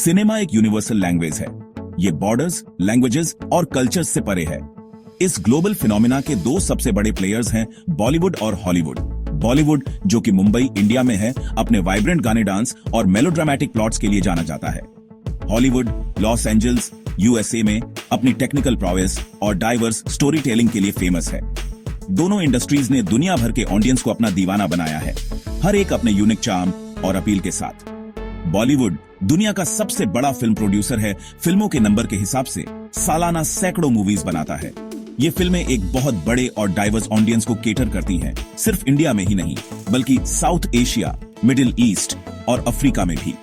Cinema एक universal language है। ये बॉर्डर्स, लैंग्वेजेस और कल्चर्स से परे है। इस ग्लोबल फिनोमिना के दो सबसे बड़े प्लेयर्स हैं बॉलीवुड और हॉलीवुड। बॉलीवुड, जो कि मुंबई, इंडिया में है, अपने वाइब्रेंट गाने, डांस और मेलोड्रामेटिक प्लॉट्स के लिए जाना जाता है। हॉलीवुड लॉस एंजल्स, यूएसए में अपनी टेक्निकल प्रोवेस और डाइवर्स स्टोरी टेलिंग के लिए फेमस है। दोनों इंडस्ट्रीज ने दुनिया भर के ऑडियंस को अपना दीवाना बनाया है, हर एक अपने यूनिक चार्म और अपील के साथ। बॉलीवुड दुनिया का सबसे बड़ा फिल्म प्रोड्यूसर है। फिल्मों के नंबर के हिसाब से सालाना सैकड़ों मूवीज बनाता है। ये फिल्में एक बहुत बड़े और डाइवर्स ऑडियंस को केटर करती हैं, सिर्फ इंडिया में ही नहीं बल्कि साउथ एशिया, मिडिल ईस्ट और अफ्रीका में भी।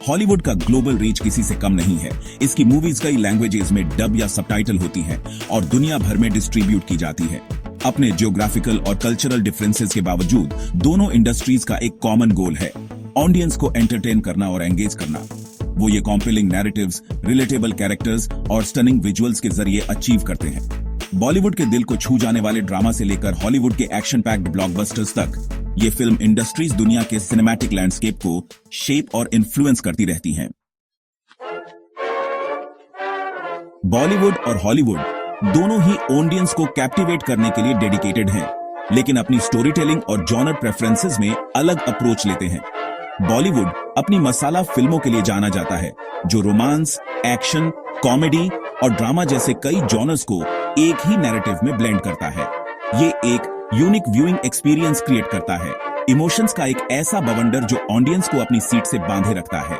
हॉलीवुड का ग्लोबल रीच किसी से कम नहीं है। इसकी मूवीज कई लैंग्वेजेस में डब या सबटाइटल होती हैं और दुनिया भर में डिस्ट्रीब्यूट की जाती है। अपने जियोग्राफिकल और कल्चरल डिफरेंसेस के बावजूद दोनों इंडस्ट्रीज का एक कॉमन गोल है, ऑडियंस को एंटरटेन करना और एंगेज करना। वो ये कॉम्पिलिंग नैरेटिव्स, रिलेटेबल कैरेक्टर्स और स्टनिंग विजुअल्स के जरिए अचीव करते हैं। बॉलीवुड के दिल को छू जाने वाले ड्रामा से लेकर हॉलीवुड के एक्शन पैक्ड ब्लॉकबस्टर्स तक, ये फिल्म इंडस्ट्रीज दुनिया के सिनेमैटिक लैंडस्केप को शेप और इन्फ्लुएंस करती रहती हैं। बॉलीवुड और हॉलीवुड दोनों ही ऑडियंस को कैप्टिवेट करने के लिए डेडिकेटेड हैं, लेकिन अपनी स्टोरी टेलिंग और जॉनर प्रेफरेंसेस में अलग अप्रोच लेते हैं। बॉलीवुड अपनी मसाला फिल्मों के लिए जाना जाता है, जो रोमांस, एक्शन, कॉमेडी और ड्रामा जैसे कई जॉनर्स को एक ही नैरेटिव में ब्लेंड करता है। ये एक यूनिक व्यूइंग एक्सपीरियंस क्रिएट करता है, इमोशंस का एक ऐसा बवंडर जो ऑडियंस को अपनी सीट से बांधे रखता है।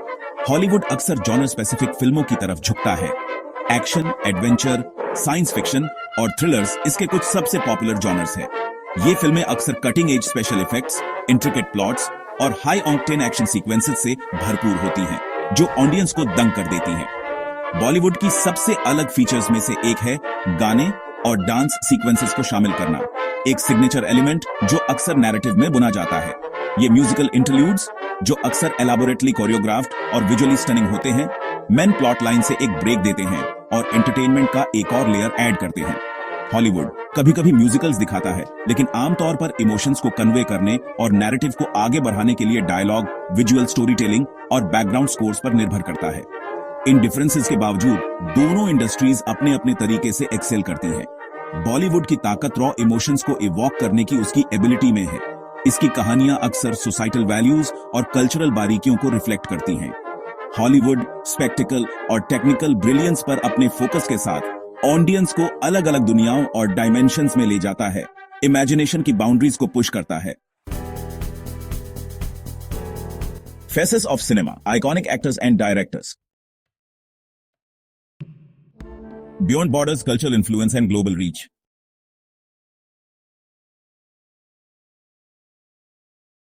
हॉलीवुड अक्सर जॉनर स्पेसिफिक फिल्मों की तरफ झुकता है। एक्शन, एडवेंचर, साइंस फिक्शन और थ्रिलर्स इसके कुछ सबसे पॉपुलर जॉनर्स हैं। ये फिल्में अक्सर cutting edge special effects, intricate plots और हाई ऑक्टेन एक्शन सीक्वेंसेस से भरपूर होती हैं, जो ऑडियंस को दंग कर देती हैं। बॉलीवुड की सबसे अलग फीचर्स में से एक है गाने और डांस सीक्वेंसेस को शामिल करना, एक सिग्नेचर एलिमेंट जो अक्सर नैरेटिव में बुना जाता है। ये म्यूजिकल इंटरल्यूड्स, जो अक्सर एलाबोरेटली कोरियोग्राफ्ड और विजुअली स्टनिंग होते हैं, मेन प्लॉट लाइन से एक ब्रेक देते हैं और एंटरटेनमेंट का एक और लेयर ऐड करते हैं। हॉलीवुड कभी कभी म्यूजिकल्स दिखाता है, लेकिन आमतौर पर इमोशंस को कन्वे करने और नैरेटिव को आगे बढ़ाने के लिए डायलॉग, विजुअल स्टोरी टेलिंग और बैकग्राउंड स्कोर्स पर निर्भर करता है। इन डिफरेंसेस के बावजूद दोनों इंडस्ट्रीज अपने अपने तरीके से एक्सेल करती हैं। बॉलीवुड की ताकत रॉ इमोशंस को इवॉक करने की उसकी एबिलिटी में है। इसकी कहानियां अक्सर सोसाइटल वैल्यूज और कल्चरल बारीकियों को रिफ्लेक्ट करती हैं। हॉलीवुड स्पेक्टिकल और टेक्निकल ब्रिलियंस पर अपने फोकस के साथ ऑडियंस को अलग अलग दुनियाओं और डायमेंशंस में ले जाता है, इमेजिनेशन की बाउंड्रीज को पुश करता है। Faces of cinema, iconic actors and directors. Beyond borders, cultural influence and global reach,